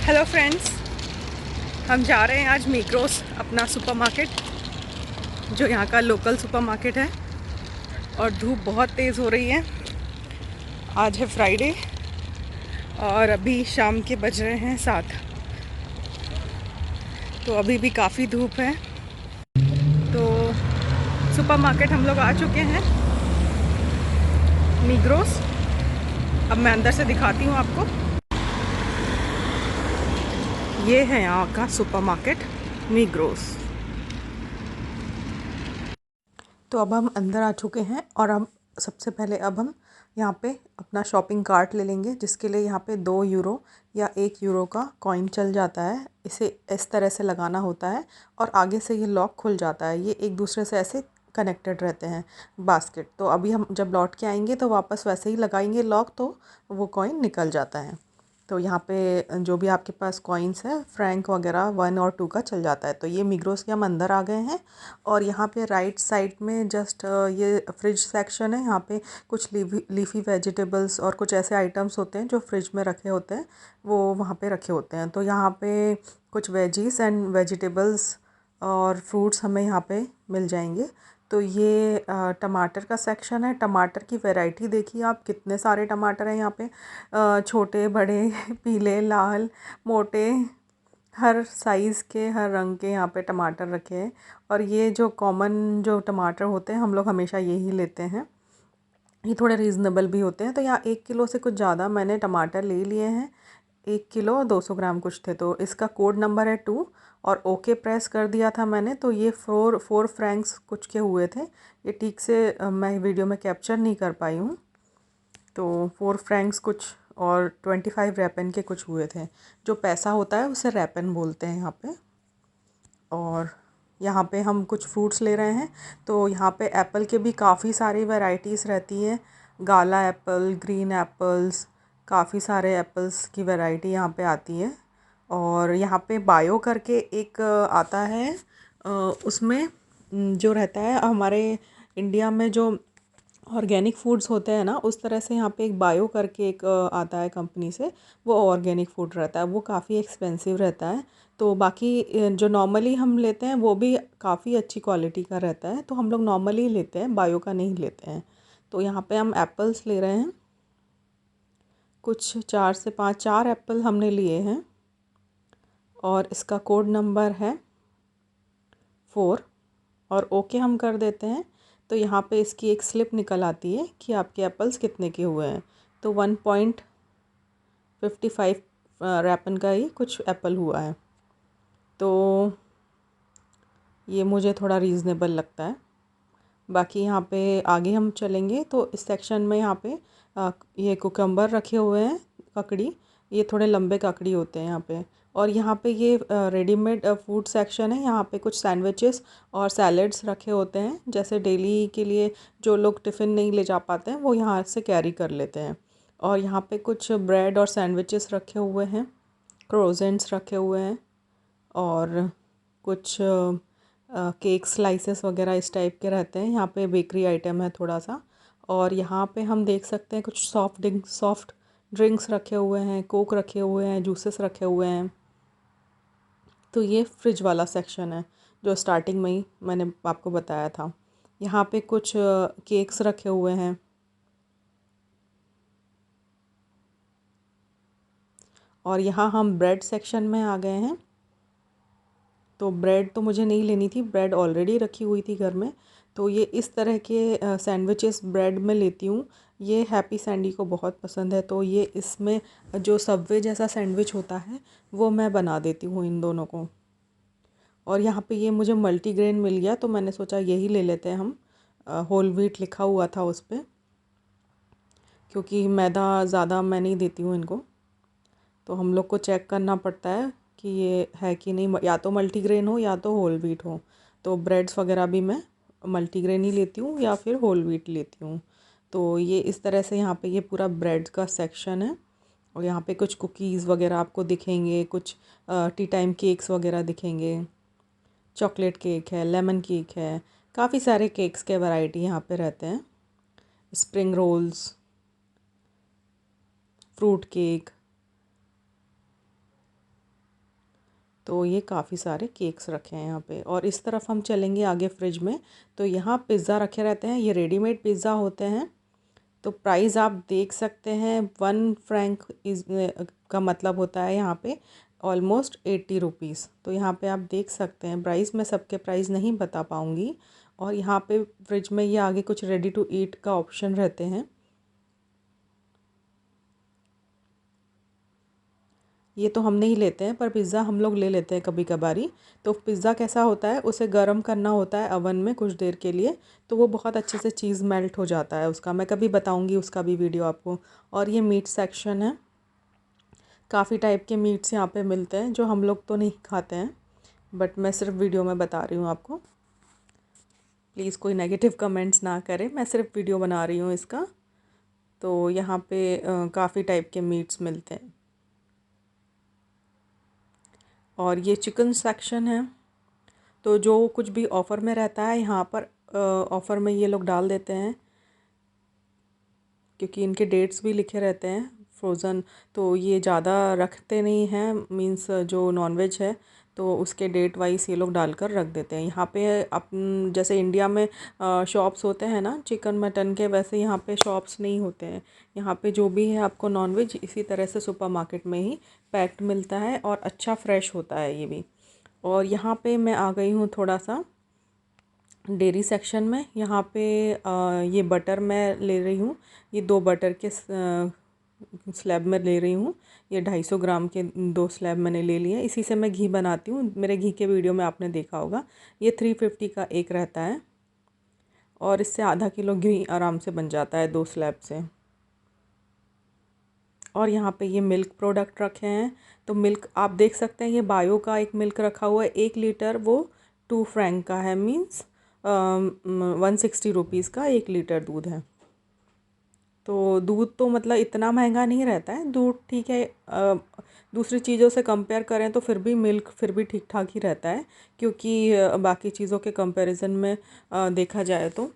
Hello friends, हम जा रहे हैं आज मिग्रोस, अपना सुपरमार्केट जो यहाँ का लोकल सुपरमार्केट है। और धूप बहुत तेज़ हो रही है। आज है फ्राइडे और अभी शाम के बज रहे हैं 7। तो अभी भी काफ़ी धूप है। तो सुपरमार्केट हम लोग आ चुके हैं, मिग्रोस। अब मैं अंदर से दिखाती हूँ आपको। ये है यहाँ का सुपरमार्केट, मिग्रोस। तो अब हम अंदर आ चुके हैं और अब सबसे पहले अब हम यहाँ पे अपना शॉपिंग कार्ट ले लेंगे, जिसके लिए यहाँ पे 2 यूरो या 1 यूरो का कॉइन चल जाता है। इसे इस तरह से लगाना होता है और आगे से ये लॉक खुल जाता है। ये एक दूसरे से ऐसे कनेक्टेड रहते हैं बास्केट। तो अभी हम जब लौट के आएंगे तो वापस वैसे ही लगाएंगे लॉक, तो वो कॉइन निकल जाता है। तो यहाँ पे जो भी आपके पास कॉइन्स है, फ्रैंक वगैरह 1 और 2 का चल जाता है। तो ये मिग्रोस के हम अंदर आ गए हैं और यहाँ पे राइट साइड में जस्ट ये फ्रिज सेक्शन है। यहाँ पे कुछ लीफी वेजिटेबल्स और कुछ ऐसे आइटम्स होते हैं जो फ्रिज में रखे होते हैं, वो वहाँ पे रखे होते हैं। तो यहाँ पे कुछ वेजीज एंड वेजिटेबल्स और फ्रूट्स हमें यहाँ पे मिल जाएंगे। तो ये टमाटर का सेक्शन है। टमाटर की वैरायटी देखिए आप, कितने सारे टमाटर हैं यहाँ पे। छोटे बड़े पीले लाल मोटे, हर साइज़ के हर रंग के यहाँ पे टमाटर रखे हैं। और ये जो कॉमन जो टमाटर होते हैं, हम लोग हमेशा यही लेते हैं। ये थोड़े रीज़नेबल भी होते हैं। तो यहाँ 1 किलो से कुछ ज़्यादा मैंने टमाटर ले लिए हैं। 1 किलो 200 ग्राम कुछ थे। तो इसका कोड नंबर है 2 और ओके प्रेस कर दिया था मैंने। तो ये 4 फ्रैंक्स कुछ के हुए थे। ये ठीक से मैं वीडियो में कैप्चर नहीं कर पाई हूँ। तो 4 फ्रैंक्स कुछ और 25 रैपन के कुछ हुए थे। जो पैसा होता है उसे रैपन बोलते हैं यहाँ पे। और यहाँ पे हम कुछ फ्रूट्स ले रहे हैं। तो यहाँ पे एप्पल के भी काफ़ी सारी वैरायटीज़ रहती है। गाला एप्पल, ग्रीन एप्पल्स, काफ़ी सारे एप्पल्स की वैरायटी यहाँ पे आती है। और यहाँ पे बायो करके एक आता है। उसमें जो रहता है हमारे इंडिया में जो ऑर्गेनिक फूड्स होते हैं ना, उस तरह से यहाँ पे एक बायो करके एक आता है कंपनी से। वो ऑर्गेनिक फूड रहता है, वो काफ़ी एक्सपेंसिव रहता है। तो बाकी जो नॉर्मली हम लेते हैं वो भी काफ़ी अच्छी क्वालिटी का रहता है। तो हम लोग नॉर्मली लेते हैं, बायो का नहीं लेते हैं। तो यहाँ पे हम एप्पल्स ले रहे हैं। कुछ 4 से 5 4 एप्पल हमने लिए हैं और इसका कोड नंबर है 4 और ओके हम कर देते हैं। तो यहाँ पे इसकी एक स्लिप निकल आती है कि आपके एप्पल्स कितने के हुए हैं। तो 1.55 रैपन का ही कुछ एप्पल हुआ है। तो ये मुझे थोड़ा रीज़नेबल लगता है। बाकी यहाँ पे आगे हम चलेंगे तो इस सेक्शन में यहाँ पे ये कुकम्बर रखे हुए हैं, ककड़ी। ये थोड़े लंबे ककड़ी होते हैं यहाँ पे। और यहाँ पे ये रेडीमेड फूड सेक्शन है। यहाँ पे कुछ सैंडविचेस और सैलेड्स रखे होते हैं, जैसे डेली के लिए जो लोग टिफ़िन नहीं ले जा पाते हैं वो यहाँ से कैरी कर लेते हैं। और यहाँ पे कुछ ब्रेड और सैंडविचेस रखे हुए हैं, क्रोजेंट्स रखे हुए हैं और कुछ केक स्लाइसेस वगैरह इस टाइप के रहते हैं। यहाँ पे बेकरी आइटम है थोड़ा सा। और यहाँ पे हम देख सकते हैं कुछ सॉफ्ट ड्रिंक्स रखे हुए हैं, कोक रखे हुए हैं, जूसेस रखे हुए हैं। तो ये फ्रिज वाला सेक्शन है जो स्टार्टिंग में ही मैंने आपको बताया था। यहाँ पे कुछ केक्स रखे हुए हैं। और यहाँ हम ब्रेड सेक्शन में आ गए हैं। तो ब्रेड तो मुझे नहीं लेनी थी, ब्रेड ऑलरेडी रखी हुई थी घर में। तो ये इस तरह के सैंडविचेस ब्रेड में लेती हूँ। ये हैप्पी सैंडी को बहुत पसंद है, तो ये इसमें जो सबवे जैसा सैंडविच होता है वो मैं बना देती हूँ इन दोनों को। और यहाँ पे ये मुझे मल्टीग्रेन मिल गया तो मैंने सोचा यही ले लेते हैं हम। होल व्हीट लिखा हुआ था उस पर, क्योंकि मैदा ज़्यादा मैं नहीं देती हूँ इनको। तो हम लोग को चेक करना पड़ता है कि ये है कि नहीं, या तो मल्टीग्रेन हो या तो होल व्हीट हो। तो ब्रेड्स वगैरह भी मैं मल्टीग्रेन ही लेती हूँ या फिर होल व्हीट लेती हूँ। तो ये इस तरह से यहाँ पे ये पूरा ब्रेड का सेक्शन है। और यहाँ पे कुछ कुकीज़ वगैरह आपको दिखेंगे, कुछ टी टाइम केक्स वगैरह दिखेंगे। चॉकलेट केक है, लेमन केक है, काफ़ी सारे केक्स के वैरायटी यहाँ पे रहते हैं। स्प्रिंग रोल्स, फ्रूट केक, तो ये काफ़ी सारे केक्स रखे हैं यहाँ पे। और इस तरफ हम चलेंगे आगे फ्रिज में, तो यहाँ पिज़्ज़ा रखे रहते हैं। ये रेडीमेड पिज़्ज़ा होते हैं। तो प्राइस आप देख सकते हैं, 1 फ्रैंक इज का मतलब होता है यहाँ पे ऑलमोस्ट 80 रुपीज़। तो यहाँ पे आप देख सकते हैं प्राइस, मैं सबके प्राइस नहीं बता पाऊँगी। और यहाँ पे फ्रिज में ये आगे कुछ रेडी टू ईट का ऑप्शन रहते हैं। ये तो हम नहीं लेते हैं, पर पिज़्ज़ा हम लोग ले लेते हैं कभी कभारी। तो पिज़्ज़ा कैसा होता है, उसे गर्म करना होता है अवन में कुछ देर के लिए, तो वो बहुत अच्छे से चीज़ मेल्ट हो जाता है उसका। मैं कभी बताऊंगी उसका भी वीडियो आपको। और ये मीट सेक्शन है, काफ़ी टाइप के मीट्स यहाँ पे मिलते हैं जो हम लोग तो नहीं खाते हैं, बट मैं सिर्फ वीडियो में बता रही हूँ आपको। प्लीज़ कोई नेगेटिव कमेंट्स ना करें, मैं सिर्फ वीडियो बना रही हूँ इसका। तो यहाँ पे काफ़ी टाइप के मीट्स मिलते हैं। और ये चिकन सेक्शन है। तो जो कुछ भी ऑफ़र में रहता है यहाँ पर ऑफ़र में ये लोग डाल देते हैं, क्योंकि इनके डेट्स भी लिखे रहते हैं फ्रोज़न। तो ये ज़्यादा रखते नहीं हैं, मींस जो नॉनवेज है तो उसके डेट वाइज ये लोग डालकर रख देते हैं। यहाँ पे जैसे इंडिया में शॉप्स होते हैं ना चिकन मटन के, वैसे यहाँ पे शॉप्स नहीं होते हैं। यहाँ पे जो भी है आपको नॉनवेज इसी तरह से सुपरमार्केट में ही पैक्ड मिलता है, और अच्छा फ्रेश होता है ये भी। और यहाँ पे मैं आ गई हूँ थोड़ा सा डेयरी सेक्शन में। यहाँ पे ये बटर मैं ले रही हूँ। ये 2 बटर के स्लैब में ले रही हूँ। ये 250 ग्राम के 2 स्लैब मैंने ले लिए। इसी से मैं घी बनाती हूँ, मेरे घी के वीडियो में आपने देखा होगा। ये 350 का एक रहता है, और इससे आधा किलो घी आराम से बन जाता है 2 स्लैब से। और यहाँ पे ये मिल्क प्रोडक्ट रखे हैं। तो मिल्क आप देख सकते हैं, ये बायो का एक मिल्क रखा हुआ है 1 लीटर, वो 2 फ्रैंक का है, मीन्स 160 रुपीज़ का 1 लीटर दूध है। तो दूध तो मतलब इतना महंगा नहीं रहता है दूध, ठीक है। दूसरी चीज़ों से कंपेयर करें तो फिर भी मिल्क फिर भी ठीक ठाक ही रहता है, क्योंकि बाकी चीज़ों के कंपैरिजन में देखा जाए तो,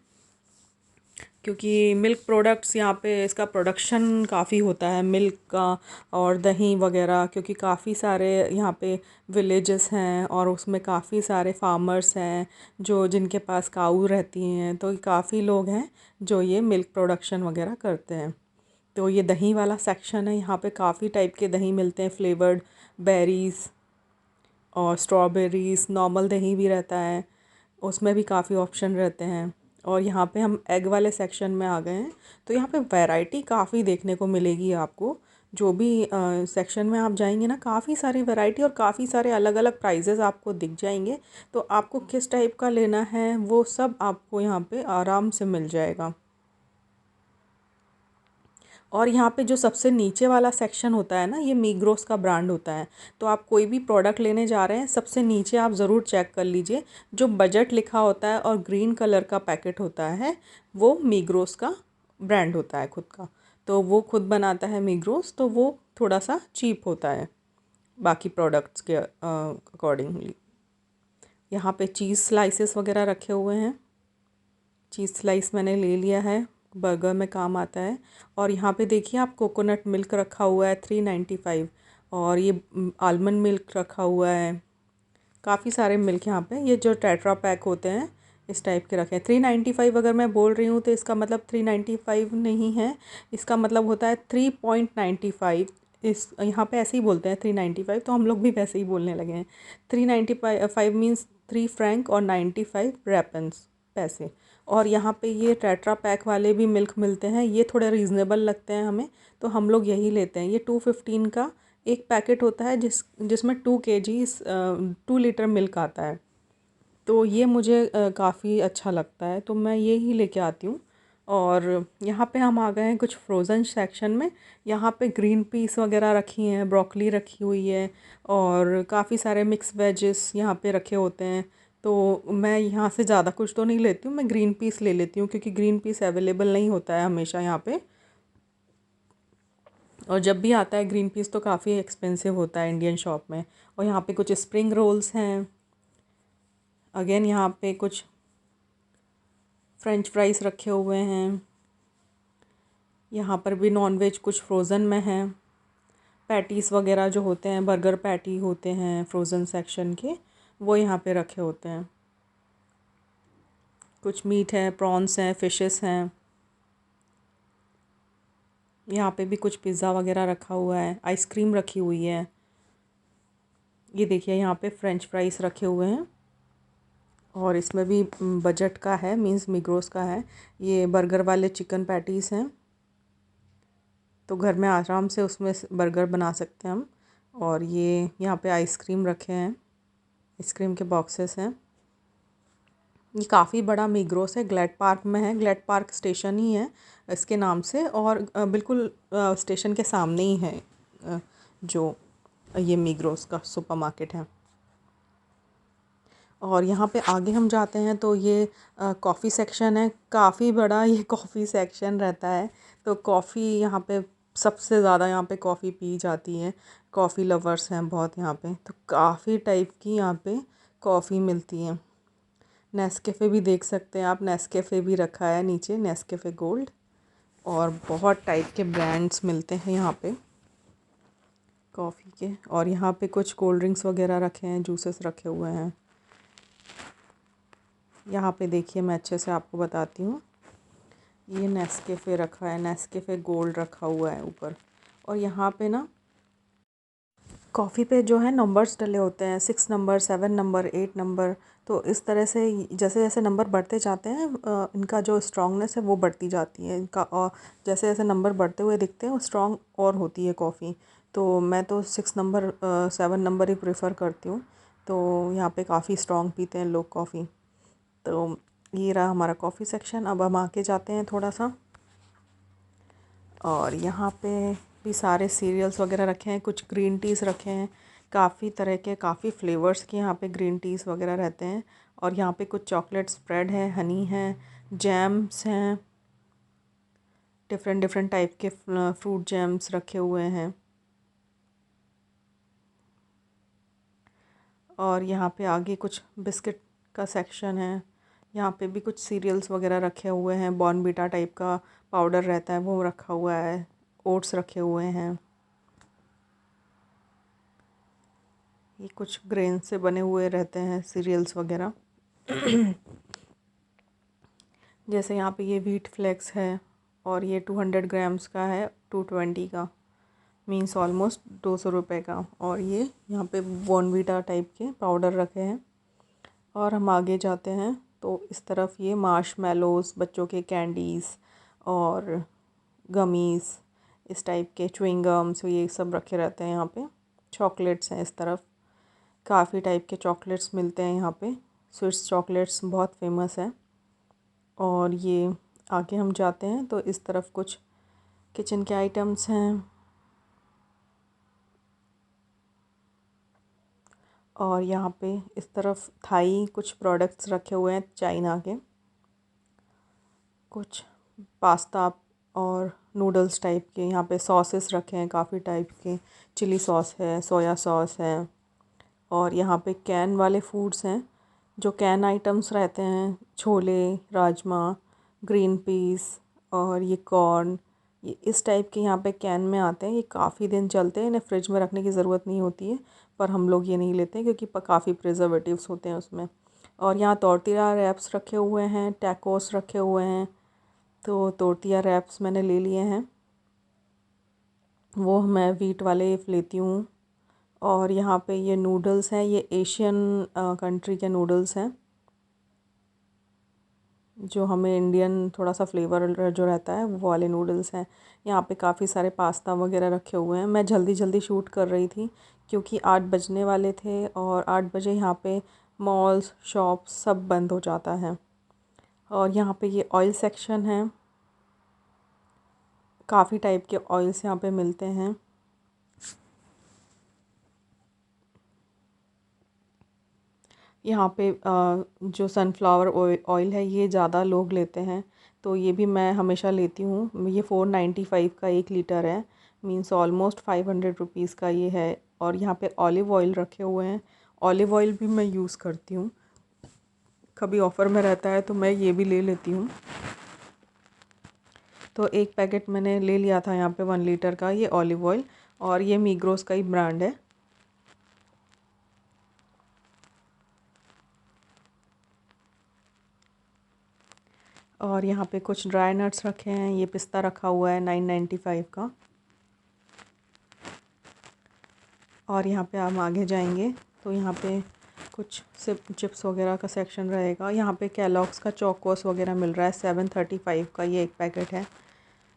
क्योंकि मिल्क प्रोडक्ट्स यहाँ पे इसका प्रोडक्शन काफ़ी होता है मिल्क का और दही वगैरह, क्योंकि काफ़ी सारे यहाँ पे विलेजेस हैं और उसमें काफ़ी सारे फार्मर्स हैं जो जिनके पास काऊ रहती हैं। तो काफ़ी लोग हैं जो ये मिल्क प्रोडक्शन वगैरह करते हैं। तो ये दही वाला सेक्शन है, यहाँ पे काफ़ी टाइप के दही मिलते हैं, फ्लेवर्ड बेरीज़ और स्ट्रॉबेरीज़, नॉर्मल दही भी रहता है, उसमें भी काफ़ी ऑप्शन रहते हैं। और यहाँ पे हम एग वाले सेक्शन में आ गए हैं। तो यहाँ पे वैरायटी काफ़ी देखने को मिलेगी आपको। जो भी सेक्शन में आप जाएंगे ना, काफ़ी सारी वैरायटी और काफ़ी सारे अलग अलग प्राइजेज़ आपको दिख जाएंगे। तो आपको किस टाइप का लेना है वो सब आपको यहाँ पे आराम से मिल जाएगा। और यहाँ पे जो सबसे नीचे वाला सेक्शन होता है ना, ये मीग्रोस का ब्रांड होता है। तो आप कोई भी प्रोडक्ट लेने जा रहे हैं, सबसे नीचे आप ज़रूर चेक कर लीजिए, जो बजट लिखा होता है और ग्रीन कलर का पैकेट होता है, वो मीग्रोस का ब्रांड होता है खुद का। तो वो खुद बनाता है मीग्रोस, तो वो थोड़ा सा चीप होता है बाकी प्रोडक्ट्स के अकॉर्डिंगली। यहाँ पे चीज़ स्लाइसेस वगैरह रखे हुए हैं। चीज़ स्लाइस मैंने ले लिया है, बर्गर में काम आता है। और यहाँ पे देखिए आप, कोकोनट मिल्क रखा हुआ है 395, और ये आलमंड मिल्क रखा हुआ है। काफ़ी सारे मिल्क यहाँ पे, ये जो टेट्रा पैक होते हैं इस टाइप के रखे हैं। 395 अगर मैं बोल रही हूँ तो इसका मतलब 395 नहीं है, इसका मतलब होता है 3.95। इस यहाँ पे ऐसे ही बोलते हैं 395, तो हम लोग भी वैसे ही बोलने लगे हैं। 395 मीन्स 3 फ्रैंक और 95 रेपन्स पैसे। और यहाँ पे ये टेट्रा पैक वाले भी मिल्क मिलते हैं, ये थोड़े रीज़नेबल लगते हैं हमें, तो हम लोग यही लेते हैं। ये 215 का एक पैकेट होता है, जिसमें 2 kg 2 लीटर मिल्क आता है। तो ये मुझे काफ़ी अच्छा लगता है, तो मैं ये ही लेके आती हूँ। और यहाँ पे हम आ गए हैं कुछ फ्रोज़न सेक्शन में। यहाँ पे ग्रीन पीस वगैरह रखी हैं, ब्रोकली रखी हुई है, और काफ़ी सारे मिक्स वेजेस यहाँ पे रखे होते हैं। तो मैं यहाँ से ज़्यादा कुछ तो नहीं लेती हूँ, मैं ग्रीन पीस ले लेती हूँ, क्योंकि ग्रीन पीस अवेलेबल नहीं होता है हमेशा यहाँ पे। और जब भी आता है ग्रीन पीस तो काफ़ी एक्सपेंसिव होता है इंडियन शॉप में। और यहाँ पे कुछ स्प्रिंग रोल्स हैं। अगेन यहाँ पे कुछ फ्रेंच फ्राइज़ रखे हुए हैं। यहाँ पर भी नॉनवेज कुछ फ्रोज़न में है। पैटीज़ वगैरह जो होते हैं, बर्गर पैटी होते हैं फ्रोज़न सेक्शन के, वो यहाँ पे रखे होते हैं। कुछ मीट है, प्रॉन्स हैं, फ़िशेस हैं। यहाँ पे भी कुछ पिज़्ज़ा वगैरह रखा हुआ है, आइसक्रीम रखी हुई है। ये देखिए यहाँ पे फ्रेंच फ्राइज़ रखे हुए हैं और इसमें भी बजट का है, मीन्स मिग्रोस का है। ये बर्गर वाले चिकन पैटीज़ हैं, तो घर में आराम से उसमें बर्गर बना सकते हैं हम। और ये यहाँ पे आइसक्रीम रखे हैं, आइसक्रीम के बॉक्सेस हैं। ये काफ़ी बड़ा मिग्रोस है, ग्लैड पार्क में है। ग्लैड पार्क स्टेशन ही है इसके नाम से, और बिल्कुल स्टेशन के सामने ही है जो ये मिग्रोस का सुपरमार्केट है। और यहाँ पे आगे हम जाते हैं तो ये कॉफ़ी सेक्शन है। काफ़ी बड़ा ये कॉफ़ी सेक्शन रहता है, तो कॉफ़ी यहाँ पे सबसे ज़्यादा यहाँ पे कॉफ़ी पी जाती है। कॉफ़ी लवर्स हैं बहुत यहाँ पे, तो काफ़ी टाइप की यहाँ पे कॉफ़ी मिलती है। नेस्कैफ़े भी देख सकते हैं आप, नेस्कैफ़े भी रखा है नीचे, नेस्कैफ़े गोल्ड। और बहुत टाइप के ब्रांड्स मिलते हैं यहाँ पे कॉफ़ी के। और यहाँ पे कुछ कोल्ड ड्रिंक्स वगैरह रखे हैं, जूसेस रखे हुए हैं। यहाँ पे देखिए, मैं अच्छे से आपको बताती हूँ। ये नेस्कैफ़े रखा है, नेस्कैफ़े गोल्ड रखा हुआ है ऊपर। और यहाँ पे ना कॉफ़ी पे जो है नंबर्स डले होते हैं, 6 नंबर, 7 नंबर, 8 नंबर। तो इस तरह से जैसे जैसे नंबर बढ़ते जाते हैं, इनका जो स्ट्रॉन्गनेस है वो बढ़ती जाती है इनका। और जैसे जैसे नंबर बढ़ते हुए दिखते हैं वो स्ट्रॉन्ग और होती है कॉफ़ी। तो मैं तो 6 नंबर 7 नंबर ही प्रेफर करती हूँ। तो यहाँ पे काफ़ी स्ट्रॉन्ग पीते हैं लोग कॉफ़ी। तो ये रहा हमारा कॉफ़ी सेक्शन। अब हम आके जाते हैं थोड़ा सा, और यहाँ पे भी सारे सीरियल्स वगैरह रखे हैं। कुछ ग्रीन टीज़ रखे हैं, काफ़ी तरह के, काफ़ी फ्लेवर्स के यहाँ पे ग्रीन टीज़ वगैरह रहते हैं। और यहाँ पे कुछ चॉकलेट स्प्रेड है, हनी है, जैम्स हैं, डिफरेंट डिफरेंट टाइप के फ्रूट जैम्स रखे हुए हैं। और यहाँ पे आगे कुछ बिस्किट का सेक्शन है। यहाँ पे भी कुछ सीरियल्स वगैरह रखे हुए हैं, बॉर्नवीटा टाइप का पाउडर रहता है वो रखा हुआ है, ओट्स रखे हुए हैं। ये कुछ ग्रेन से बने हुए रहते हैं सीरियल्स वगैरह। जैसे यहाँ पे ये व्हीट फ्लेक्स है, और ये 200 ग्राम्स का है, 220 का, मीन्स ऑलमोस्ट 200 रुपये का। और ये यहाँ पे बॉर्नवीटा टाइप के पाउडर रखे हैं। और हम आगे जाते हैं तो इस तरफ ये मार्शमेलोज़, बच्चों के कैंडीज़ और गमीज़, इस टाइप के च्युइंगम्स, ये सब रखे रहते हैं यहाँ पे। चॉकलेट्स हैं इस तरफ, काफ़ी टाइप के चॉकलेट्स मिलते हैं यहाँ पे। स्विस चॉकलेट्स बहुत फेमस है। और ये आगे हम जाते हैं तो इस तरफ कुछ किचन के आइटम्स हैं। और यहाँ पे इस तरफ थाई कुछ प्रोडक्ट्स रखे हुए हैं, चाइना के। कुछ पास्ता और नूडल्स टाइप के, यहाँ पे सॉसेस रखे हैं काफ़ी टाइप के। चिली सॉस है, सोया सॉस है। और यहाँ पे कैन वाले फूड्स हैं, जो कैन आइटम्स रहते हैं, छोले, राजमा, ग्रीन पीस और ये कॉर्न, ये इस टाइप के यहाँ पे कैन में आते हैं। ये काफ़ी दिन चलते हैं, इन्हें फ्रिज में रखने की ज़रूरत नहीं होती है, पर हम लोग ये नहीं लेते हैं क्योंकि काफ़ी प्रिजर्वेटिव्स होते हैं उसमें। और यहाँ टॉर्टिया रैप्स रखे हुए हैं, टैकोस रखे हुए हैं। तो टॉर्टिया रैप्स मैंने ले लिए हैं, वो मैं वीट वाले लेती हूँ। और यहाँ पे ये नूडल्स हैं, ये एशियन कंट्री के नूडल्स हैं, जो हमें इंडियन थोड़ा सा फ्लेवर जो रहता है वो वाले नूडल्स हैं। यहाँ पे काफ़ी सारे पास्ता वगैरह रखे हुए हैं। मैं जल्दी जल्दी शूट कर रही थी क्योंकि 8 बजने वाले थे, और 8 बजे यहाँ पे मॉल्स, शॉप्स सब बंद हो जाता है। और यहाँ पे ये ऑयल सेक्शन है, काफ़ी टाइप के ऑयल्स यहाँ पे मिलते हैं। यहाँ पे जो सनफ्लावर ऑयल है ये ज़्यादा लोग लेते हैं, तो ये भी मैं हमेशा लेती हूँ। ये 495 का 1 लीटर है, मीन्स ऑलमोस्ट 500 रुपीज़ का ये है। और यहाँ पे ऑलिव ऑयल रखे हुए हैं, ऑलिव ऑयल भी मैं यूज़ करती हूँ, कभी ऑफ़र में रहता है तो मैं ये भी ले लेती हूँ। तो एक पैकेट मैंने ले लिया था यहाँ पे 1 लीटर का ये ऑलिव ऑयल। और ये मीग्रोस का ही ब्रांड है। और यहाँ पे कुछ ड्राई नट्स रखे हैं। ये पिस्ता रखा हुआ है 995 का। और यहाँ पे हम आगे जाएंगे तो यहाँ पे कुछ चिप्स वगैरह का सेक्शन रहेगा। यहाँ पे कैलॉग्स का चोकोस वगैरह मिल रहा है 735 का, ये एक पैकेट है।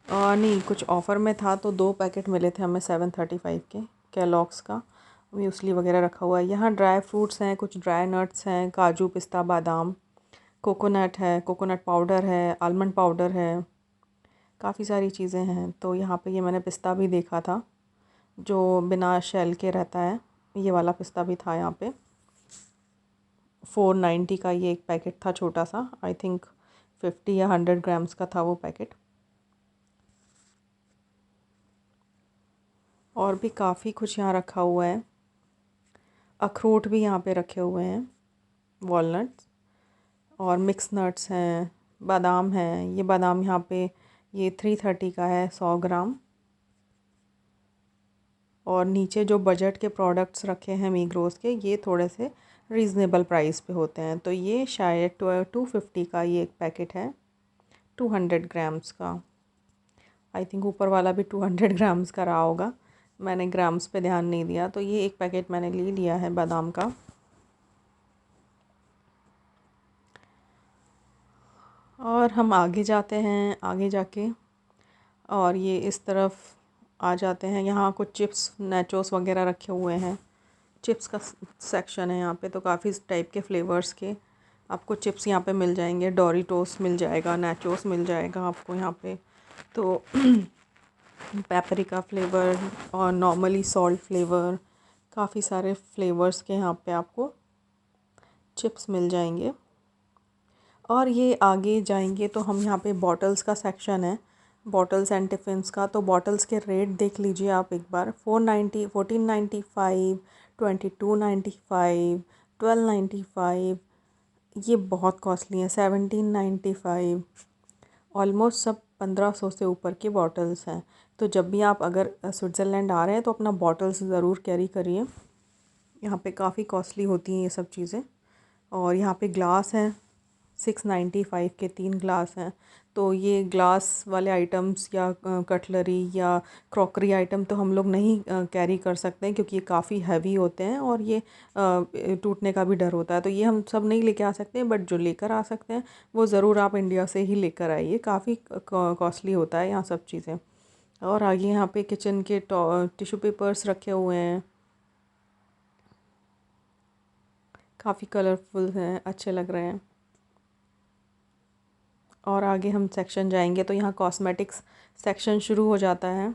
और नहीं, कुछ ऑफ़र में था तो 2 पैकेट मिले थे हमें 735 के कैलॉग्स का। म्यूसली वगैरह रखा हुआ है। यहाँ ड्राई फ्रूट्स हैं, कुछ ड्राई नट्स हैं, काजू, पिस्ता, बादाम, कोकोनट है, कोकोनट पाउडर है, आलमंड पाउडर है, काफ़ी सारी चीज़ें हैं। तो यहाँ पे ये मैंने पिस्ता भी देखा था जो बिना शेल के रहता है, ये वाला पिस्ता भी था यहाँ पे। 490 का ये एक पैकेट था छोटा सा, आई थिंक 50 या 100 ग्राम्स का था वो पैकेट। और भी काफ़ी कुछ यहाँ रखा हुआ है। अखरोट भी यहाँ पे रखे हुए हैं, वॉलनट्स, और मिक्स नट्स हैं, बादाम हैं। ये बादाम यहाँ पे ये 330 का है 100 ग्राम। और नीचे जो बजट के प्रोडक्ट्स रखे हैं मीग्रोस के, ये थोड़े से रीज़नेबल प्राइस पे होते हैं। तो ये शायद 250 का ये एक पैकेट है, 200 ग्राम्स का। आई थिंक ऊपर वाला भी 200 ग्राम्स का रहा होगा, मैंने ग्राम्स पे ध्यान नहीं दिया। तो ये एक पैकेट मैंने ले लिया है बादाम का। और हम आगे जाते हैं, आगे जाके और ये इस तरफ आ जाते हैं। यहाँ कुछ चिप्स, नाचोस वगैरह रखे हुए हैं। चिप्स का सेक्शन है यहाँ पे, तो काफ़ी टाइप के फ्लेवर्स के आपको चिप्स यहाँ पे मिल जाएंगे। डोरिटोस मिल जाएगा, नाचोस मिल जाएगा आपको यहाँ पे। तो पेपरिका फ्लेवर और नॉर्मली सॉल्ट फ्लेवर, काफ़ी सारे फ्लेवर्स के यहाँ पे आपको चिप्स मिल जाएंगे। और ये आगे जाएंगे तो हम यहाँ पे बॉटल्स का सेक्शन है, बॉटल्स एंड टिफ़िन्स का। तो बॉटल्स के रेट देख लीजिए आप एक बार। 490, 1495, 2295, 1295, ये बहुत कॉस्टली है। 1795, ऑलमोस्ट सब 1500 से ऊपर के बॉटल्स हैं। तो जब भी आप अगर स्विट्ज़रलैंड आ रहे हैं तो अपना बॉटल्स ज़रूर कैरी करिए, यहाँ पे काफ़ी कॉस्टली होती हैं ये सब चीज़ें। और यहाँ पे ग्लास हैं, 695 के 3 ग्लास हैं। तो ये ग्लास वाले आइटम्स या कटलरी या क्रॉकरी आइटम तो हम लोग नहीं कैरी कर सकते हैं, क्योंकि ये काफ़ी हैवी होते हैं और ये टूटने का भी डर होता है। तो ये हम सब नहीं लेके आ सकते हैं, बट जो लेकर आ सकते हैं वो ज़रूर आप इंडिया से ही लेकर आइए। काफ़ी कॉस्टली होता है यहाँ सब चीज़ें। और आगे यहाँ पे किचन के टिश्यू पेपर्स रखे हुए हैं, काफ़ी कलरफुल हैं, अच्छे लग रहे हैं। और आगे हम सेक्शन जाएंगे तो यहाँ कॉस्मेटिक्स सेक्शन शुरू हो जाता है।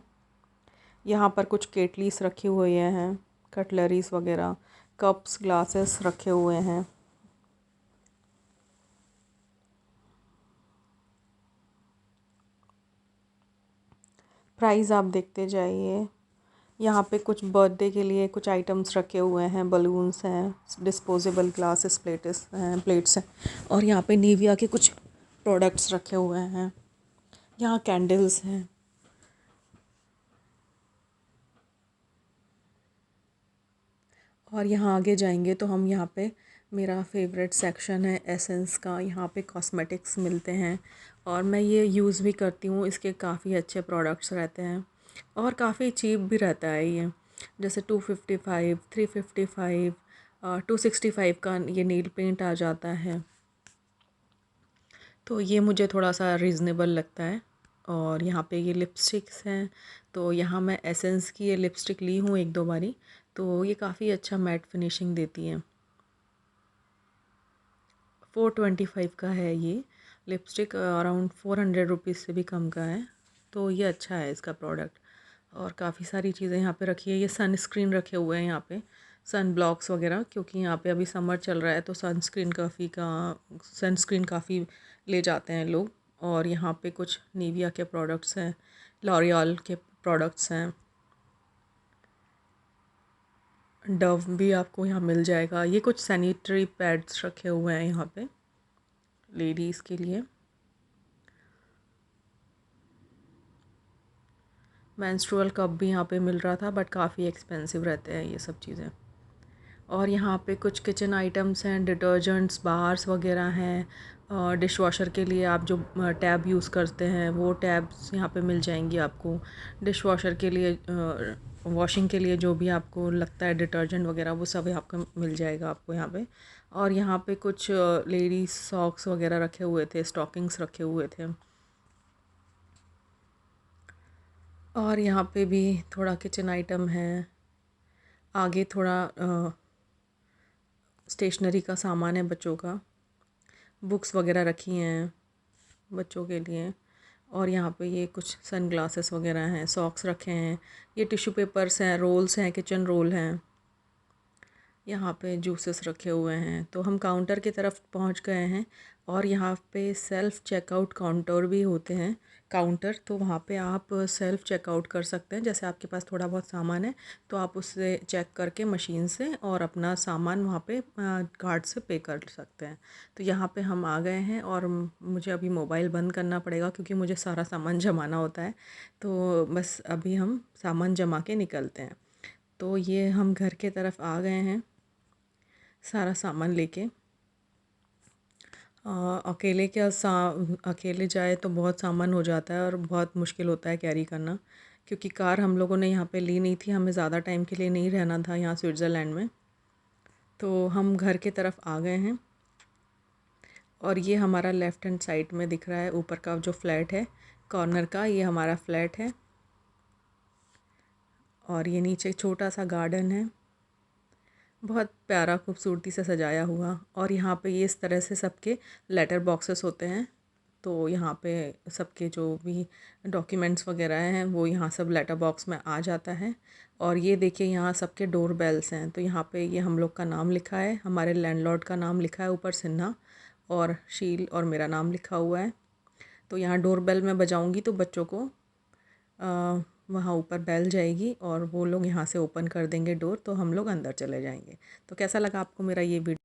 यहाँ पर कुछ केटलीस रखी हुई हैं, कटलरीज वगैरह, कप्स, ग्लासेस रखे हुए हैं। प्राइस आप देखते जाइए। यहाँ पे कुछ बर्थडे के लिए कुछ आइटम्स रखे हुए हैं, बलून्स हैं, डिस्पोजेबल ग्लासेस, प्लेट्स हैं। और यहाँ पे निविया के कुछ प्रोडक्ट्स रखे हुए हैं। यहाँ कैंडल्स हैं। और यहाँ आगे जाएंगे तो हम यहाँ पे, मेरा फेवरेट सेक्शन है एसेंस का। यहाँ पे कॉस्मेटिक्स मिलते हैं और मैं ये यूज़ भी करती हूँ। इसके काफ़ी अच्छे प्रोडक्ट्स रहते हैं और काफ़ी चीप भी रहता है ये। जैसे 255, 355, 265 का ये नील पेंट आ जाता है। तो ये मुझे थोड़ा सा रीज़नेबल लगता है। और यहाँ पे ये लिपस्टिक्स हैं। तो यहाँ मैं एसेंस की ये लिपस्टिक ली हूँ एक दो बारी, तो ये काफ़ी अच्छा मैट फिनिशिंग देती है। 425 का है ये लिपस्टिक, अराउंड 400 रुपीज़ से भी कम का है। तो ये अच्छा है इसका प्रोडक्ट। और काफ़ी सारी चीज़ें यहाँ पे रखी है। ये सनस्क्रीन रखे हुए हैं यहाँ पे, सन ब्लॉक्स वगैरह, क्योंकि यहाँ पे अभी समर चल रहा है तो सनस्क्रीन काफ़ी ले जाते हैं लोग। और यहाँ पे कुछ निविया के प्रोडक्ट्स हैं, लॉरियल के प्रोडक्ट्स हैं, डव भी आपको यहाँ मिल जाएगा। ये कुछ सैनिटरी पैड्स रखे हुए हैं यहाँ पे लेडीज़ के लिए। मेंस्ट्रुअल कप भी यहाँ पे मिल रहा था, बट काफ़ी एक्सपेंसिव रहते हैं ये सब चीज़ें। और यहाँ पे कुछ किचन आइटम्स हैं, डिटर्जेंट्स, बार्स वगैरह हैं। डिश वॉशर के लिए आप जो टैब यूज़ करते हैं वो टैब्स यहाँ पे मिल जाएंगी आपको। डिश वॉशर के लिए वॉशिंग के लिए जो भी आपको लगता है डिटर्जेंट वगैरह, वो सब आपको मिल जाएगा आपको यहाँ पे। और यहाँ पे कुछ लेडीज सॉक्स वगैरह रखे हुए थे, स्टॉकिंग्स रखे हुए थे। और यहाँ पे भी थोड़ा किचन आइटम है। आगे थोड़ा स्टेशनरी का सामान है बच्चों का, बुक्स वगैरह रखी हैं बच्चों के लिए। और यहाँ पे ये कुछ सन ग्लासेस वगैरह हैं, सॉक्स रखे हैं, ये टिश्यू पेपर्स हैं, रोल्स हैं, किचन रोल हैं। यहाँ पे जूसेस रखे हुए हैं। तो हम काउंटर की तरफ पहुँच गए हैं और यहाँ पे सेल्फ़ चेकआउट काउंटर भी होते हैं। काउंटर, तो वहाँ पे आप सेल्फ़ चेकआउट कर सकते हैं। जैसे आपके पास थोड़ा बहुत सामान है तो आप उससे चेक करके मशीन से और अपना सामान वहाँ पे कार्ड से पे कर सकते हैं। तो यहाँ पे हम आ गए हैं और मुझे अभी मोबाइल बंद करना पड़ेगा क्योंकि मुझे सारा सामान जमाना होता है। तो बस अभी हम सामान जमा के निकलते हैं। तो ये हम घर के तरफ आ गए हैं सारा सामान लेके। अकेले अकेले जाए तो बहुत सामान हो जाता है और बहुत मुश्किल होता है कैरी करना, क्योंकि कार हम लोगों ने यहाँ पे ली नहीं थी, हमें ज़्यादा टाइम के लिए नहीं रहना था यहाँ स्विट्ज़रलैंड में। तो हम घर के तरफ आ गए हैं और ये हमारा लेफ़्ट हैंड साइड में दिख रहा है ऊपर का जो फ्लैट है कॉर्नर का, ये हमारा फ्लैट है। और ये नीचे छोटा सा गार्डन है, बहुत प्यारा खूबसूरती से सजाया हुआ। और यहाँ पे ये इस तरह से सबके लेटर बॉक्सेस होते हैं। तो यहाँ पे सबके जो भी डॉक्यूमेंट्स वगैरह हैं वो यहाँ सब लेटर बॉक्स में आ जाता है। और ये देखिए यहाँ सबके डोर बेल्स हैं। तो यहाँ पे ये हम लोग का नाम लिखा है, हमारे लैंडलॉर्ड का नाम लिखा है ऊपर, सिन्हा, और शील और मेरा नाम लिखा हुआ है। तो यहाँ डोर बेल मैं बजाऊँगी तो बच्चों को वहाँ ऊपर बेल जाएगी और वो लोग यहाँ से ओपन कर देंगे डोर, तो हम लोग अंदर चले जाएंगे। तो कैसा लगा आपको मेरा ये वीडियो?